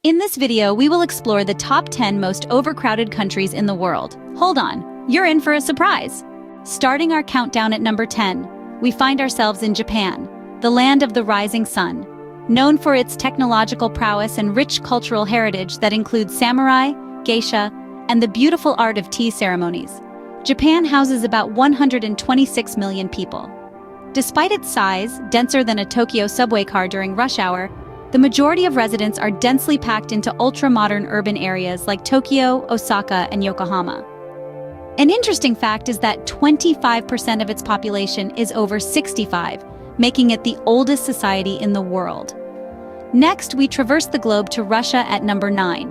In this video, we will explore the top 10 most overcrowded countries in the world. Hold on, you're in for a surprise! Starting our countdown at number 10, we find ourselves in Japan, the land of the rising sun. Known for its technological prowess and rich cultural heritage that includes samurai, geisha, and the beautiful art of tea ceremonies, Japan houses about 126 million people. Despite its size, denser than a Tokyo subway car during rush hour, the majority of residents are densely packed into ultra-modern urban areas like Tokyo, Osaka, and Yokohama. An interesting fact is that 25% of its population is over 65, making it the oldest society in the world. Next, we traverse the globe to Russia at number 9.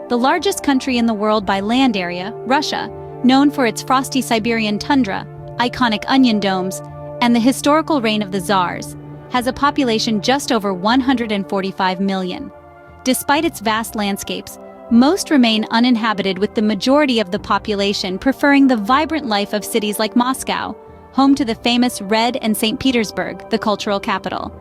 The largest country in the world by land area, Russia, known for its frosty Siberian tundra, iconic onion domes, and the historical reign of the Tsars, has a population just over 145 million. Despite its vast landscapes, most remain uninhabited, with the majority of the population preferring the vibrant life of cities like Moscow, home to the famous Red, and St. Petersburg, the cultural capital.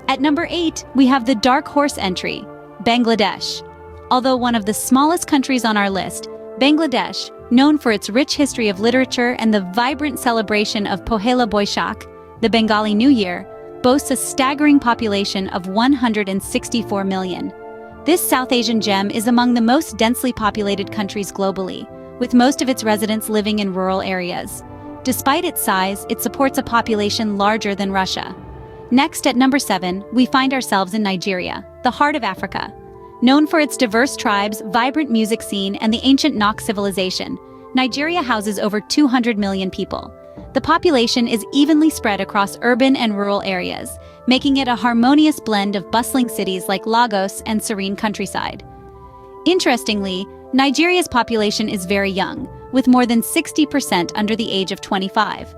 At number 8, we have the dark horse entry, Bangladesh. Although one of the smallest countries on our list, Bangladesh, known for its rich history of literature and the vibrant celebration of Pohela Boishakh, the Bengali New Year, boasts a staggering population of 164 million. This South Asian gem is among the most densely populated countries globally, with most of its residents living in rural areas. Despite its size, it supports a population larger than Russia. Next, at number 7, we find ourselves in Nigeria, the heart of Africa. Known for its diverse tribes, vibrant music scene, and the ancient Nok civilization, Nigeria houses over 200 million people. The population is evenly spread across urban and rural areas, making it a harmonious blend of bustling cities like Lagos and serene countryside. Interestingly, Nigeria's population is very young, with more than 60% under the age of 25.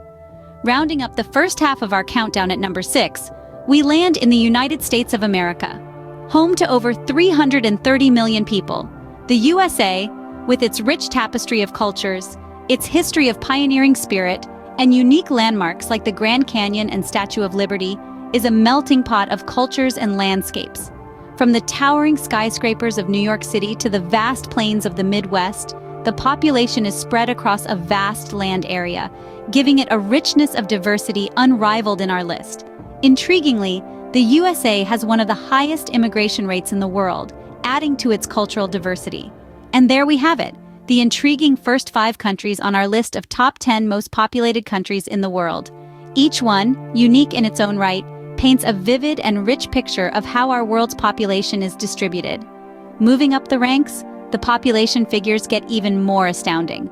Rounding up the first half of our countdown at number 6, we land in the United States of America. Home to over 330 million people, the USA, with its rich tapestry of cultures, its history of pioneering spirit, and unique landmarks like the Grand Canyon and Statue of Liberty, is a melting pot of cultures and landscapes. From the towering skyscrapers of New York City to the vast plains of the Midwest, the population is spread across a vast land area, giving it a richness of diversity unrivaled in our list. Intriguingly, the USA has one of the highest immigration rates in the world, adding to its cultural diversity. And there we have it, the intriguing first 5 countries on our list of top 10 most populated countries in the world. Each one, unique in its own right, paints a vivid and rich picture of how our world's population is distributed. Moving up the ranks, the population figures get even more astounding.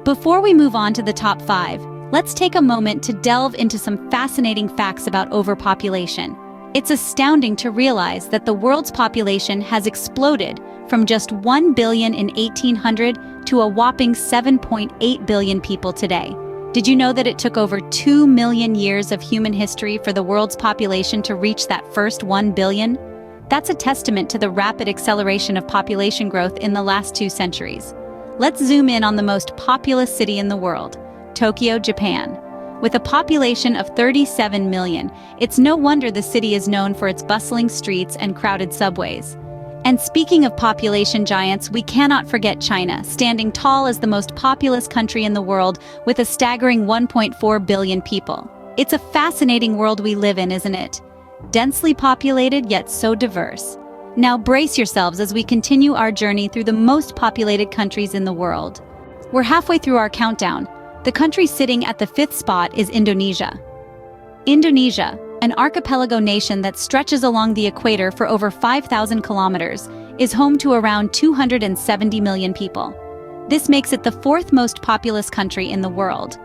Before we move on to the top 5, let's take a moment to delve into some fascinating facts about overpopulation. It's astounding to realize that the world's population has exploded from just 1 billion in 1800 to a whopping 7.8 billion people today. Did you know that it took over 2 million years of human history for the world's population to reach that first 1 billion? That's a testament to the rapid acceleration of population growth in the last 2 centuries. Let's zoom in on the most populous city in the world, Tokyo, Japan. With a population of 37 million, it's no wonder the city is known for its bustling streets and crowded subways. And speaking of population giants, we cannot forget China, standing tall as the most populous country in the world with a staggering 1.4 billion people. It's a fascinating world we live in, isn't it? Densely populated, yet so diverse. Now brace yourselves as we continue our journey through the most populated countries in the world. We're halfway through our countdown. The country sitting at the 5th spot is Indonesia. Indonesia, an archipelago nation that stretches along the equator for over 5,000 kilometers, is home to around 270 million people. This makes it the 4th most populous country in the world.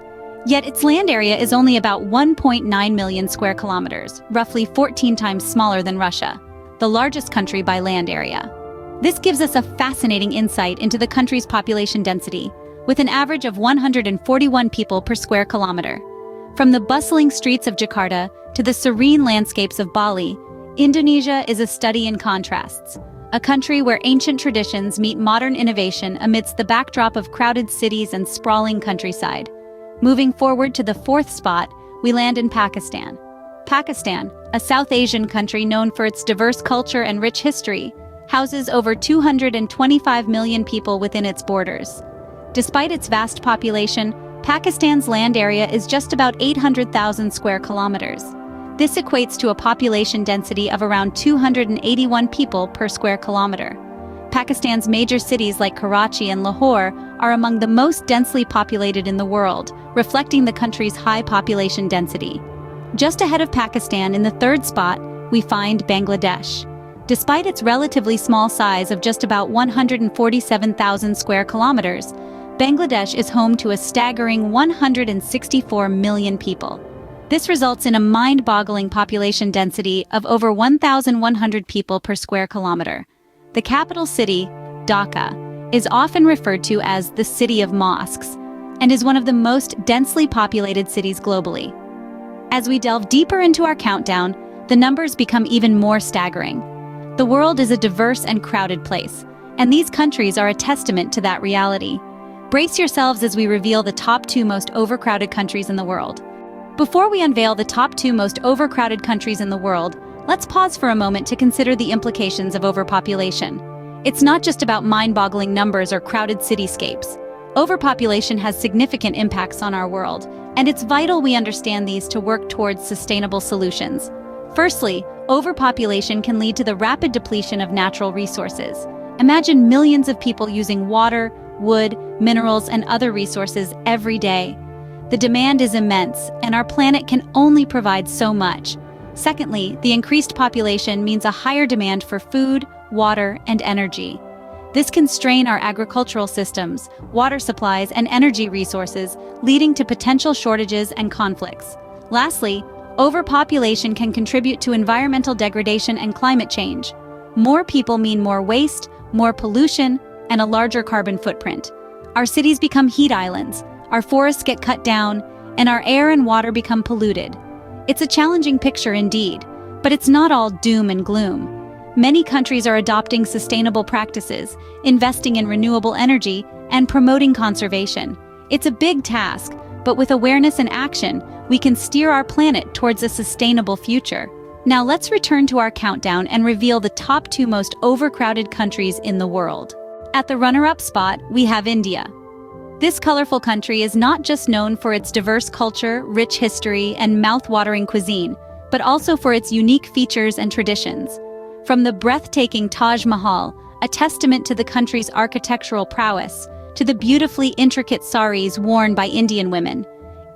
Yet its land area is only about 1.9 million square kilometers, roughly 14 times smaller than Russia, the largest country by land area. This gives us a fascinating insight into the country's population density, with an average of 141 people per square kilometer. From the bustling streets of Jakarta to the serene landscapes of Bali, Indonesia is a study in contrasts, a country where ancient traditions meet modern innovation amidst the backdrop of crowded cities and sprawling countryside. Moving forward to the 4th spot, we land in Pakistan. Pakistan, a South Asian country known for its diverse culture and rich history, houses over 225 million people within its borders. Despite its vast population, Pakistan's land area is just about 800,000 square kilometers. This equates to a population density of around 281 people per square kilometer. Pakistan's major cities like Karachi and Lahore are among the most densely populated in the world, reflecting the country's high population density. Just ahead of Pakistan, in the third spot, we find Bangladesh. Despite its relatively small size of just about 147,000 square kilometers, Bangladesh is home to a staggering 164 million people. This results in a mind-boggling population density of over 1,100 people per square kilometer. The capital city, Dhaka, is often referred to as the City of Mosques and is one of the most densely populated cities globally. As we delve deeper into our countdown, the numbers become even more staggering. The world is a diverse and crowded place, and these countries are a testament to that reality. Brace yourselves as we reveal the top 2 most overcrowded countries in the world. Before we unveil the top 2 most overcrowded countries in the world, let's pause for a moment to consider the implications of overpopulation. It's not just about mind-boggling numbers or crowded cityscapes. Overpopulation has significant impacts on our world, and it's vital we understand these to work towards sustainable solutions. Firstly, overpopulation can lead to the rapid depletion of natural resources. Imagine millions of people using water, wood, minerals, and other resources every day. The demand is immense, and our planet can only provide so much. Secondly, the increased population means a higher demand for food, water, and energy. This can strain our agricultural systems, water supplies, and energy resources, leading to potential shortages and conflicts. Lastly, overpopulation can contribute to environmental degradation and climate change. More people mean more waste, more pollution, and a larger carbon footprint. Our cities become heat islands, our forests get cut down, and our air and water become polluted. It's a challenging picture indeed, but it's not all doom and gloom. Many countries are adopting sustainable practices, investing in renewable energy, and promoting conservation. It's a big task, but with awareness and action, we can steer our planet towards a sustainable future. Now let's return to our countdown and reveal the top 2 most overcrowded countries in the world. At the runner-up spot, we have India. This colorful country is not just known for its diverse culture, rich history, and mouth-watering cuisine, but also for its unique features and traditions. From the breathtaking Taj Mahal, a testament to the country's architectural prowess, to the beautifully intricate saris worn by Indian women,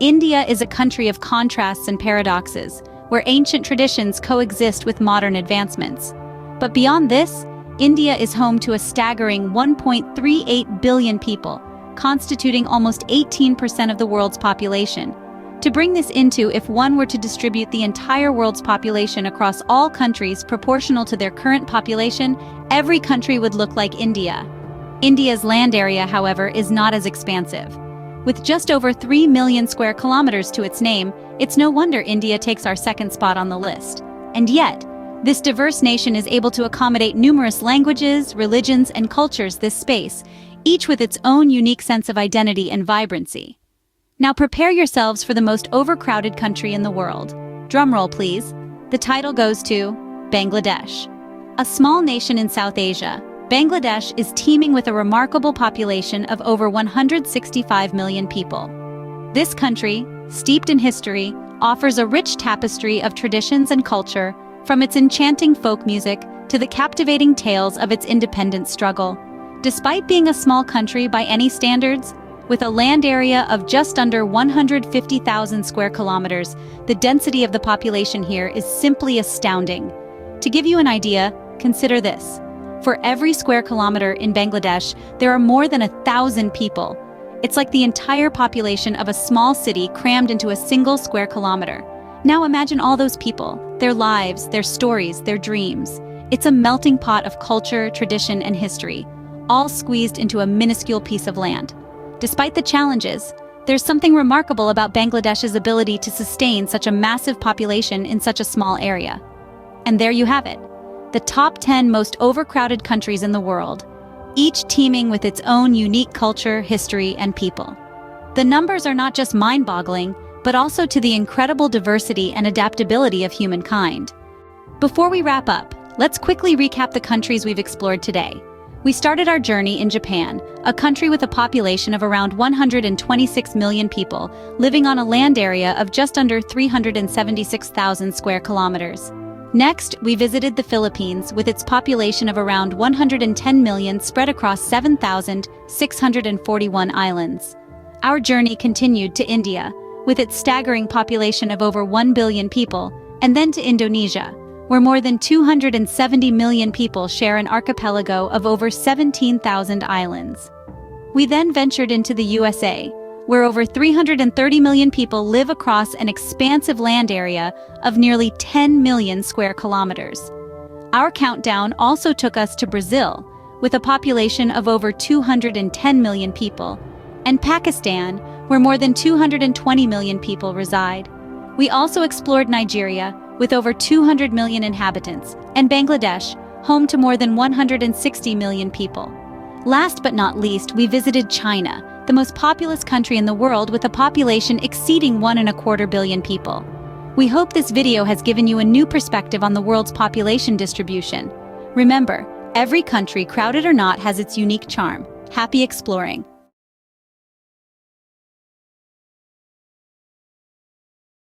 India is a country of contrasts and paradoxes, where ancient traditions coexist with modern advancements. But beyond this, India is home to a staggering 1.38 billion people, constituting almost 18% of the world's population. To bring this into, if one were to distribute the entire world's population across all countries proportional to their current population, every country would look like India. India's land area, however, is not as expansive. With just over 3 million square kilometers to its name, it's no wonder India takes our second spot on the list. And yet, this diverse nation is able to accommodate numerous languages, religions, and cultures this space, each with its own unique sense of identity and vibrancy. Now prepare yourselves for the most overcrowded country in the world. Drumroll, please. The title goes to Bangladesh. A small nation in South Asia, Bangladesh is teeming with a remarkable population of over 165 million people. This country, steeped in history, offers a rich tapestry of traditions and culture, from its enchanting folk music to the captivating tales of its independence struggle. Despite being a small country by any standards, with a land area of just under 150,000 square kilometers, the density of the population here is simply astounding. To give you an idea, consider this. For every square kilometer in Bangladesh, there are more than 1,000 people. It's like the entire population of a small city crammed into a single square kilometer. Now imagine all those people, their lives, their stories, their dreams. It's a melting pot of culture, tradition, and history, all squeezed into a minuscule piece of land. Despite the challenges, there's something remarkable about Bangladesh's ability to sustain such a massive population in such a small area. And there you have it, the top 10 most overcrowded countries in the world, each teeming with its own unique culture, history, and people. The numbers are not just mind-boggling, but also to the incredible diversity and adaptability of humankind. Before we wrap up, Let's quickly recap the countries we've explored today. We started our journey in Japan, a country with a population of around 126 million people, living on a land area of just under 376,000 square kilometers. Next, we visited the Philippines with its population of around 110 million spread across 7,641 islands. Our journey continued to India, with its staggering population of over 1 billion people, and then to Indonesia, where more than 270 million people share an archipelago of over 17,000 islands. We then ventured into the USA, where over 330 million people live across an expansive land area of nearly 10 million square kilometers. Our countdown also took us to Brazil, with a population of over 210 million people, and Pakistan, where more than 220 million people reside. We also explored Nigeria, with over 200 million inhabitants, and Bangladesh, home to more than 160 million people. Last but not least, we visited China, the most populous country in the world with a population exceeding 1.25 billion people. We hope this video has given you a new perspective on the world's population distribution. Remember, every country, crowded or not, has its unique charm. Happy exploring!